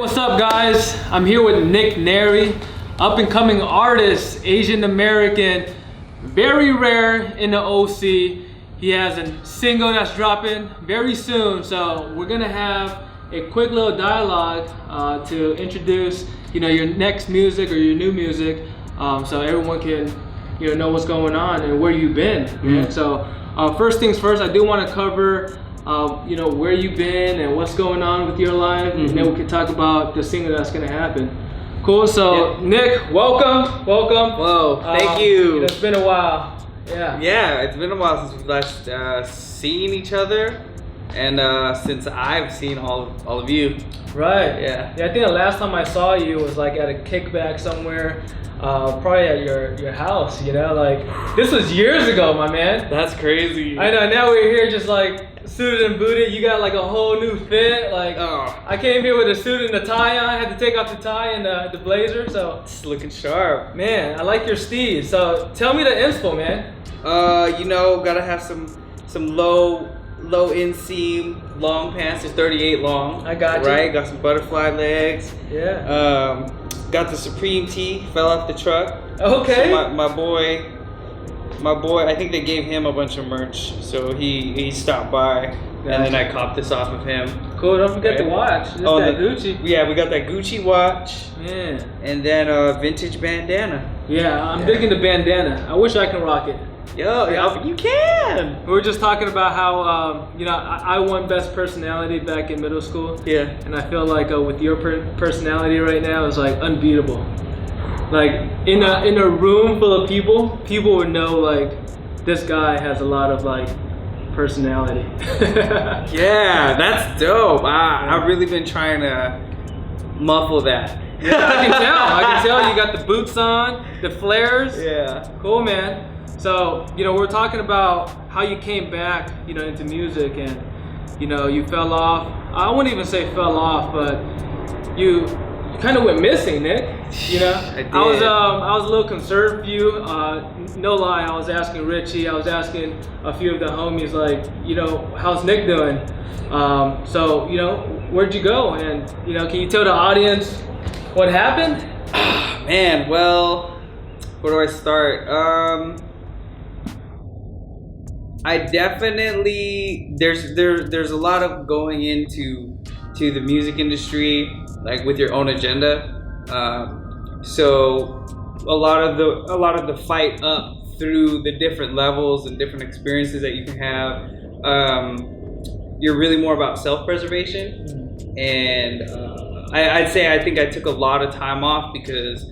what's up guys? I'm here with Nery, up and coming artist, Asian American, very rare in the OC. He has a single that's dropping very soon, so we're gonna have a quick little dialogue to introduce your next music or your new music, so everyone can know what's going on and where you've been. So first things first, I do want to cover where you've been and what's going on with your life, and then we can talk about the single that's gonna happen. Cool. So Nick, welcome. Whoa, thank you. It's been a while. Yeah, it's been a while since we've last seen each other, and since I've seen all of you. Right. Yeah. I think the last time I saw you was like at a kickback somewhere, probably at your house. This was years ago, my man. That's crazy. I know. Now we're here just like suited and booted. You got like a whole new fit. I came here with a suit and a tie on. I had to take off the tie and the blazer. So it's looking sharp. Man, I like your steez. So tell me the inspo, man. Gotta have some low inseam long pants. They're 38 long. I got you. Right, got some butterfly legs. Yeah. Got the Supreme tee. Fell off the truck. Okay. So my boy, I think they gave him a bunch of merch, so he stopped by, and then I copped this off of him. Cool. Don't forget the watch. That Gucci. Yeah, we got that Gucci watch. Yeah. And then a vintage bandana. Yeah, I'm digging the bandana. I wish I can rock it. Yo, you can. We were just talking about how I won best personality back in middle school. Yeah. And I feel like with your personality right now is like unbeatable. Like in a room full of people would know like this guy has a lot of like personality. Yeah, that's dope. I've really been trying to muffle that. Yeah, I can tell you got the boots on, the flares. Yeah. Cool, man. So, we're talking about how you came back, into music, and, you fell off. I wouldn't even say fell off, but you kind of went missing, Nick. I did. I was a little concerned for you. No lie, I was asking Richie, I was asking a few of the homies, like, how's Nick doing? So, where'd you go? And, can you tell the audience what happened? Man, well, where do I start? I definitely there's a lot of going into the music industry like with your own agenda. So a lot of the fight up through the different levels and different experiences that you can have. You're really more about self-preservation, and I'd say I think I took a lot of time off because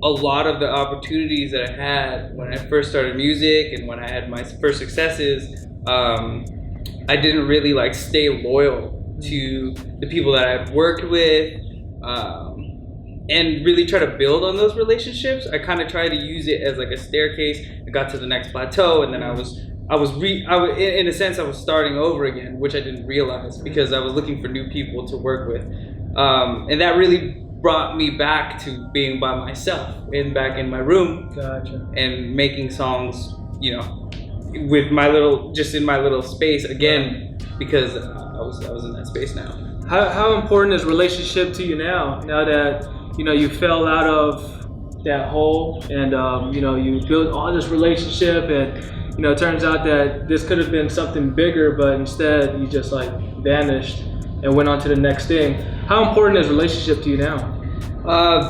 a lot of the opportunities that I had when I first started music and when I had my first successes, I didn't really like stay loyal to the people that I've worked with, and really try to build on those relationships. I kind of tried to use it as like a staircase. I got to the next plateau, and then I was in a sense I was starting over again, which I didn't realize because I was looking for new people to work with, and that really brought me back to being by myself and back in my room. Gotcha. And making songs, with in my little space again, because I was in that space now. How important is relationship to you now that you fell out of that hole and you built all this relationship, and it turns out that this could have been something bigger, but instead you just like vanished and went on to the next thing. How important is relationship to you now?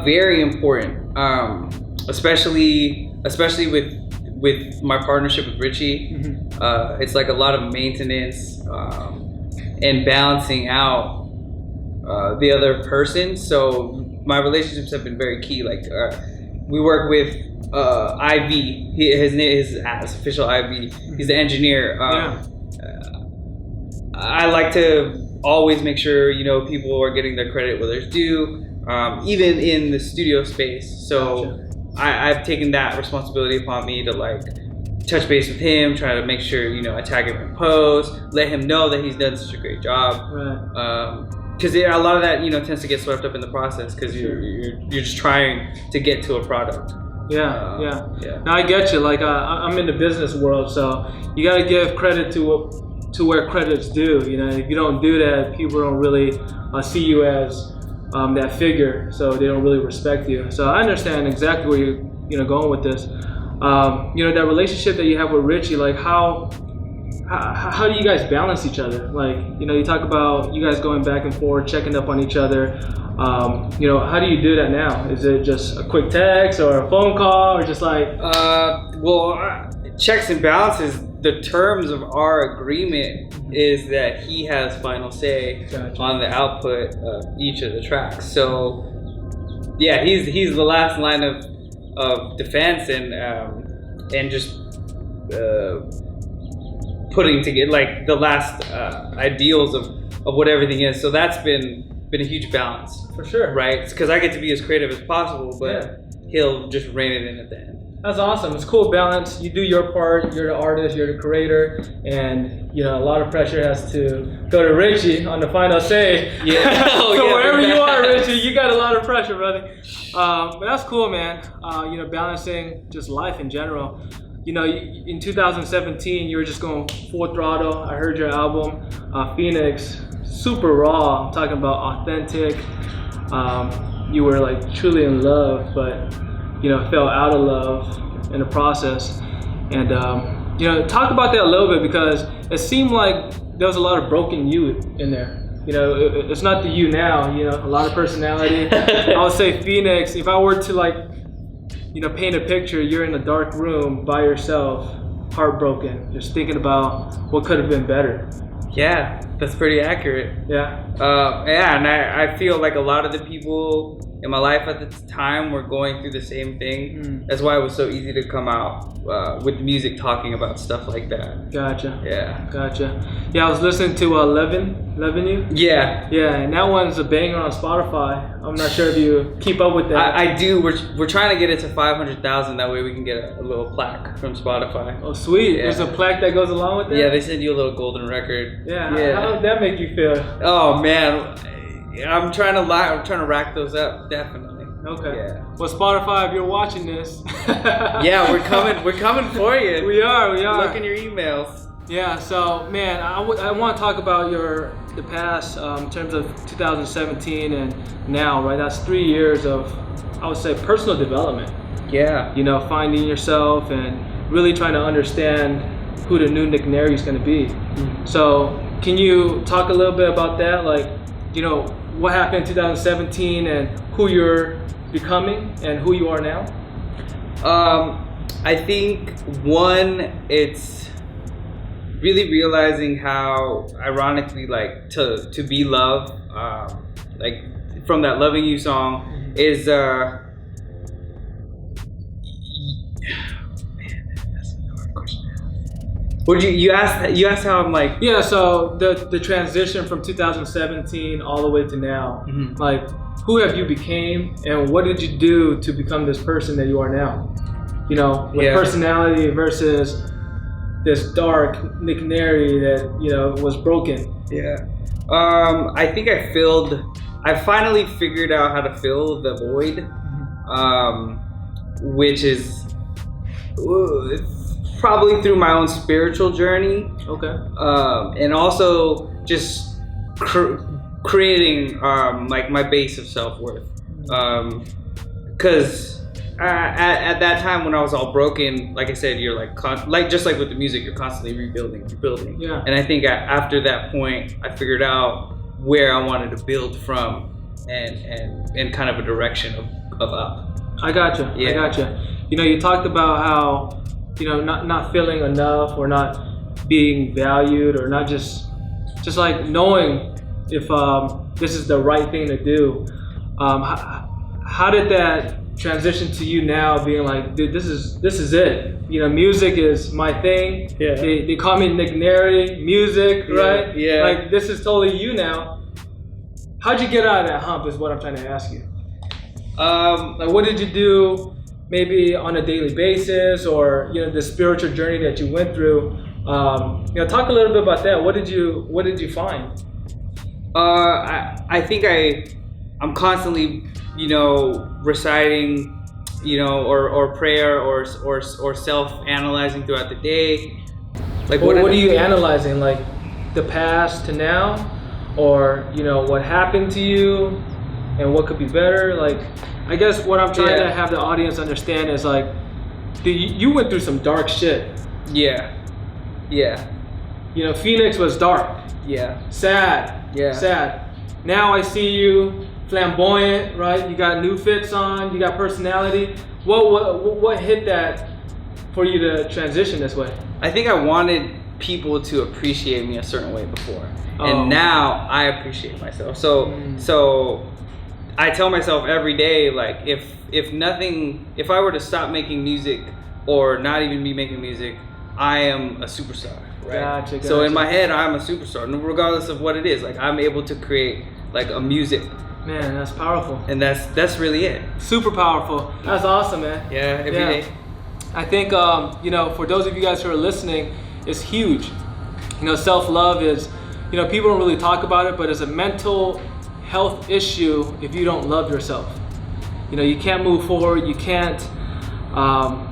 Very important, especially with my partnership with Richie. It's like a lot of maintenance and balancing out the other person. So my relationships have been very key. Like we work with IV. His name is official IV. He's the engineer. I like to always make sure people are getting their credit where there's due. Even in the studio space. So I've taken that responsibility upon me to like touch base with him, try to make sure, I tag him in post, let him know that he's done such a great job. Right. Because a lot of that, tends to get swept up in the process because you're just trying to get to a product. Yeah. Now I get you. Like I'm in the business world, so you got to give credit to where credit's due. If you don't do that, people don't really see you as that figure, so they don't really respect you. So I understand exactly where you're going with this. That relationship that you have with Richie, like how do you guys balance each other? Like, you talk about you guys going back and forth, checking up on each other. How do you do that now? Is it just a quick text or a phone call, or just like? Checks and balances. The terms of our agreement is that he has final say on the output of each of the tracks. So, yeah, he's the last line of defense and just putting together like the last ideals of what everything is. So that's been a huge balance for sure, right? Because I get to be as creative as possible, but he'll just rein it in at the end. That's awesome. It's cool balance. You do your part. You're the artist. You're the creator, and a lot of pressure has to go to Richie on the final say. Yeah. So wherever you are, Richie, you got a lot of pressure, brother. But that's cool, man. Balancing just life in general. In 2017, you were just going full throttle. I heard your album, Phoenix, super raw. I'm talking about authentic. You were like truly in love, but fell out of love in the process. And talk about that a little bit, because it seemed like there was a lot of broken you in there. It's not the you now. A lot of personality. I would say Phoenix. If I were to paint a picture, you're in a dark room by yourself, heartbroken, just thinking about what could have been better. Yeah, that's pretty accurate. Yeah. And I feel like a lot of the people in my life at the time were going through the same thing. That's why it was so easy to come out with music talking about stuff like that. Gotcha. Yeah. Gotcha. Yeah, I was listening to Lovin' You. Yeah. Yeah, and that one's a banger on Spotify. I'm not sure if you keep up with that. I do. We're trying to get it to 500,000. That way we can get a little plaque from Spotify. Oh, sweet. Yeah. There's a plaque that goes along with it? Yeah, they send you a little golden record. Yeah. How did that make you feel? Oh, man. I'm trying to rack those up, definitely. Okay. Yeah. Well, Spotify, if you're watching this. Yeah, we're coming for you. We are. Look in your emails. Yeah, so man, I want to talk about the past in terms of 2017 and now, right? That's 3 years of, I would say, personal development. Yeah. Finding yourself and really trying to understand who the new Nick Nery is going to be. So can you talk a little bit about that? Like, what happened in 2017 and who you're becoming and who you are now? I think it's really realizing how ironically, like, to be loved, like from that Loving You song is man, that's a hard question. Would you asked how I'm like? Yeah, so the transition from 2017 all the way to now, like, who have you became and what did you do to become this person that you are now? With personality versus this dark Nick Nery that was broken. Yeah. I think I finally figured out how to fill the void, which is probably through my own spiritual journey. Okay. And also just creating like my base of self-worth. Because at that time when I was all broken, like I said, you're like just like with the music, you're constantly rebuilding. Yeah. And I think after that point, I figured out where I wanted to build from, and kind of a direction of up. I gotcha. Yeah. I gotcha. You talked about how not feeling enough or not being valued or not just like knowing if this is the right thing to do. How did that transition to you now being like, dude, this is it? Music is my thing. Yeah. They call me Nick Nery, music, right? Yeah. Like, this is totally you now. How'd you get out of that hump is what I'm trying to ask you. Like, what did you do maybe on a daily basis, or the spiritual journey that you went through? Talk a little bit about that. What did you find? I think I'm constantly, reciting, or prayer or self-analyzing throughout the day. Like, what are you analyzing? Like the past to now, or what happened to you? and what could be better. Like, I guess what I'm trying to have the audience understand is like, you went through some dark shit. Yeah. You know, Phoenix was dark. Yeah. Sad. Yeah. Sad. Now I see you flamboyant, right? You got new fits on. You got personality. What hit that for you to transition this way? I think I wanted people to appreciate me a certain way before, and now I appreciate myself. So I tell myself every day, like, if I were to stop making music or not even be making music, I am a superstar, right? Gotcha. So in my head, I'm a superstar, regardless of what it is. Like, I'm able to create like a music. Man, that's powerful. And that's really it. Super powerful. That's awesome, man. Yeah, every day. I think, you know, for those of you guys who are listening, it's huge. You know, self-love is, you know, people don't really talk about it, but it's a mental health issue if you don't love yourself. You know, you can't move forward. You can't,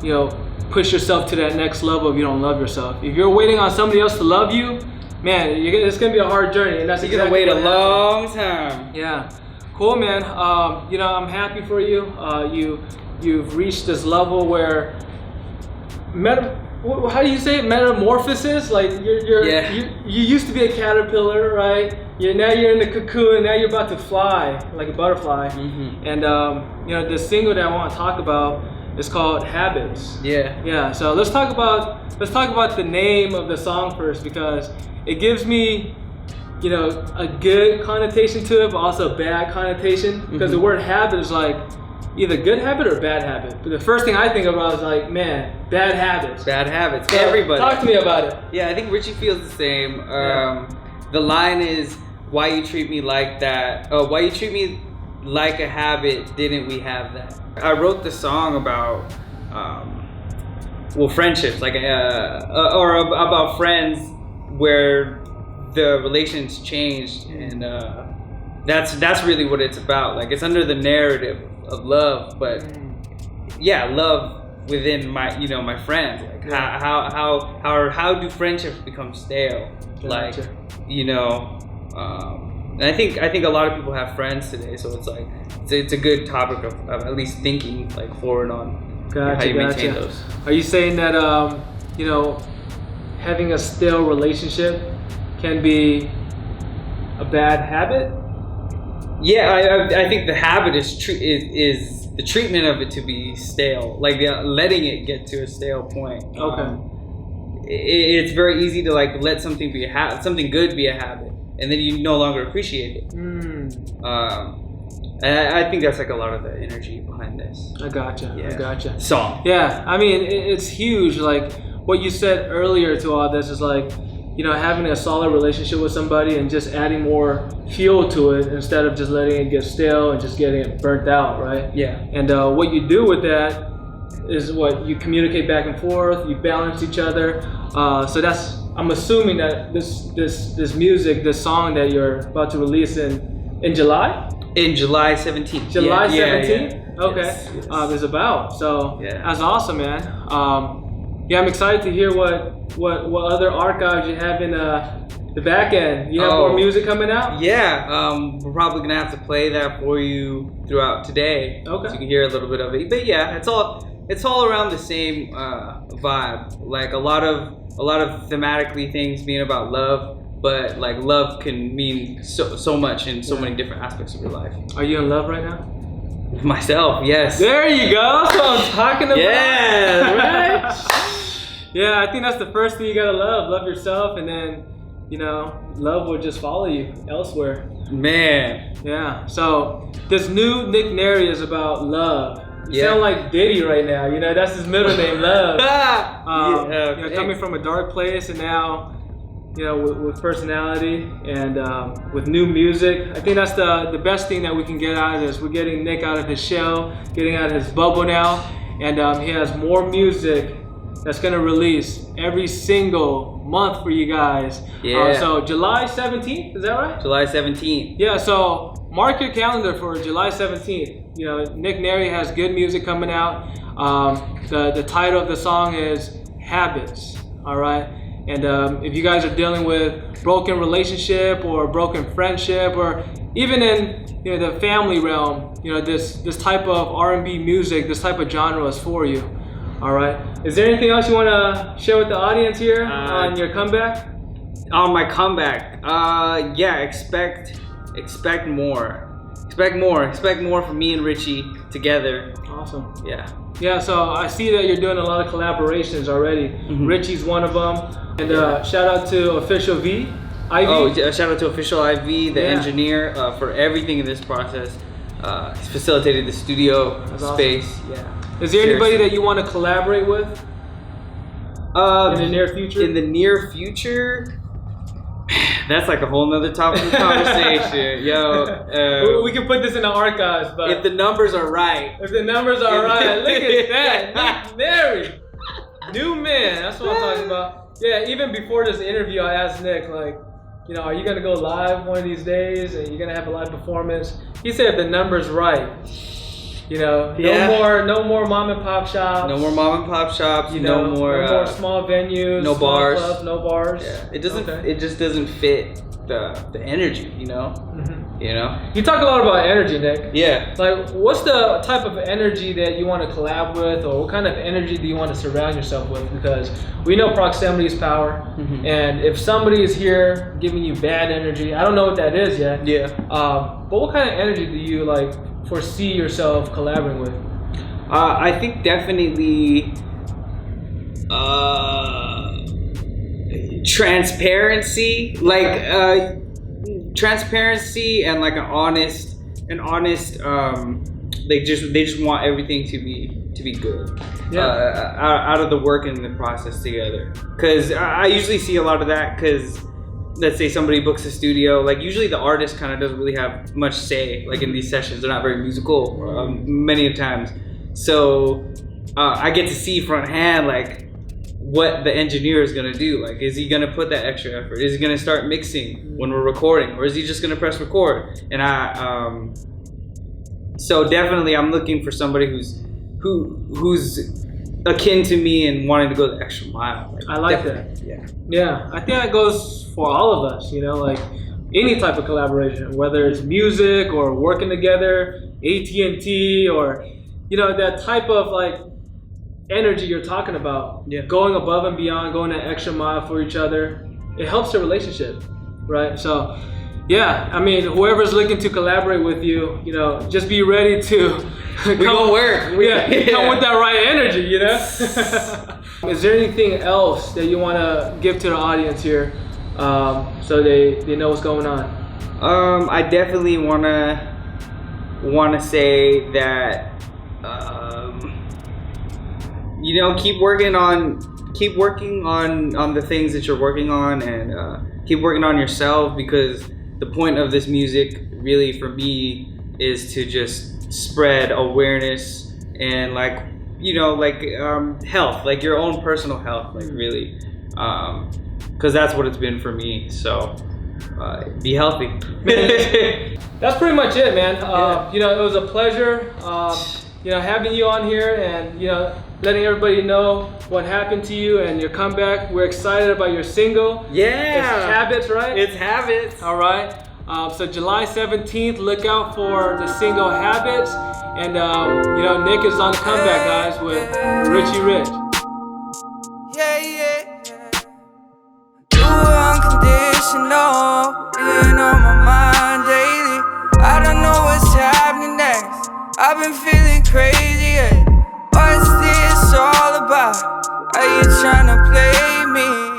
you know, push yourself to that next level if you don't love yourself. If you're waiting on somebody else to love you, man, it's gonna be a hard journey, and that's you're gonna wait a long time. Yeah, cool, man. You know, I'm happy for you. You've reached this level where how do you say it? Metamorphosis? Like you used to be a caterpillar, right? Now you're in the cocoon. Now you're about to fly like a butterfly. Mm-hmm. And you know, the single that I want to talk about is called Habits. Yeah. So let's talk about the name of the song first, because it gives me, you know, a good connotation to it, but also a bad connotation, because the word habit is like either good habit or bad habit. But the first thing I think about is like, man, bad habits. Bad habits. So everybody. Talk to me about it. Yeah, I think Richie feels the same. The line is, "Why you treat me like that? Oh, why you treat me like a habit? Didn't we have that?" I wrote the song about, friendships, like, or about friends where the relations changed, and that's really what it's about. Like, it's under the narrative of love, but love within my friends. Like, how do friendships become stale? Gotcha. Like, you know. And I think a lot of people have friends today, so it's like it's a good topic of at least thinking like forward on how you maintain those. Are you saying that you know, having a stale relationship can be a bad habit? Yeah, I think the habit is the treatment of it to be stale, like letting it get to a stale point. Okay. It's very easy to like let something be something good be a habit, and then you no longer appreciate it. And I think that's like a lot of the energy behind this. I gotcha. Song. Yeah, I mean, it's huge. Like what you said earlier to all this is like, you know, having a solid relationship with somebody and just adding more fuel to it instead of just letting it get stale and just getting it burnt out, right? Yeah. And what you do with that is what you communicate back and forth. You balance each other. So that's, I'm assuming that this music, this song that you're about to release in July. In July 17th. July 17th. Yeah. Okay. Yes. Is about. So that's awesome, man. Yeah, I'm excited to hear what other archives you have in the back end. You have more music coming out? Yeah, we're probably gonna have to play that for you throughout today. Okay. So you can hear a little bit of it. But yeah, it's all around the same vibe. Like a lot of thematically things being about love, but like love can mean so much in so many different aspects of your life. Are you in love right now? Myself, yes. There you go. That's what I'm talking about. Yeah, right. Yeah, I think that's the first thing you gotta love. Love yourself, and then, you know, love will just follow you elsewhere. Man. Yeah. So this new Nick Nery is about love. You sound like Diddy right now. You know, that's his middle name, Love. You know, coming from a dark place, and now, you know, with personality and with new music. I think that's the best thing that we can get out of this. We're getting Nick out of his shell, getting out of his bubble now, and he has more music that's gonna release every single month for you guys. Yeah. So July 17th, is that right? July 17th. Yeah, so mark your calendar for July 17th. You know, Nick Nery has good music coming out. The title of the song is Habits, all right? And if you guys are dealing with broken relationship or broken friendship or even in the family realm, this type of R&B music, this type of genre is for you. All right. Is there anything else you want to share with the audience here on your comeback? On my comeback, yeah, expect more. Expect more from me and Richie together. Awesome. Yeah. Yeah, so I see that you're doing a lot of collaborations already. Mm-hmm. Richie's one of them. And shout out to Official V, Ivy. Oh, shout out to Official IV, the Yeah. engineer, for everything in this process. He's facilitated the studio space. Awesome. Yeah. Is there anybody that you want to collaborate with in the near future? In the near future, that's like a whole nother topic of conversation. Yo, we can put this in the archives, but if the numbers are right. If the numbers are right, look at that. Nery. New man, that's what I'm talking about. Yeah, even before this interview, I asked Nick, like, are you gonna go live one of these days and you're gonna have a live performance? He said if the numbers right. No more mom and pop shops. No more mom and pop shops. No more small venues. No bars. Clubs, no bars. Yeah. It doesn't. Okay. It just doesn't fit the energy. Mm-hmm. You talk a lot about energy, Nick. Yeah. Like, what's the type of energy that you want to collab with, or what kind of energy do you want to surround yourself with? Because we know proximity is power, mm-hmm. and if somebody is here giving you bad energy, I don't know what that is yet. Yeah. But what kind of energy do you foresee yourself collaborating with? I think definitely transparency, transparency and like an honest. They just want everything to be good. Yeah. Out of the work and the process together. Because I usually see a lot of that. Because let's say somebody books a studio, usually the artist kind of doesn't really have much say in these sessions. They're not very musical many times. So I get to see front hand what the engineer is gonna do. Is he gonna put that extra effort? Is he gonna start mixing when we're recording, or is he just gonna press record? And so definitely I'm looking for somebody who's akin to me and wanting to go the extra mile. I like that. Yeah. Yeah, I think that goes for all of us, any type of collaboration, whether it's music or working together, AT&T, or, that type of energy you're talking about. Yeah. Going above and beyond, going an extra mile for each other. It helps the relationship, right? So, yeah, I mean, whoever's looking to collaborate with you, just be ready to we gonna work. Come with that right energy, Is there anything else that you want to give to the audience here, so they know what's going on? I definitely wanna say that keep working on the things that you're working on, and keep working on yourself, because the point of this music really for me is to just spread awareness and health, your own personal health, really, because that's what it's been for me. So be healthy. That's pretty much it, man. It was a pleasure having you on here, and letting everybody know what happened to you and your comeback. We're excited about your single. Yeah. It's Habits, right? It's Habits. All right. So July 17th, look out for the single Habits. And, Nick is on the comeback, guys, with Richie Rich. Yeah. You were unconditional, being on my mind daily. I don't know what's happening next. I've been feeling crazy, yeah. What's this all about? Are you trying to play me?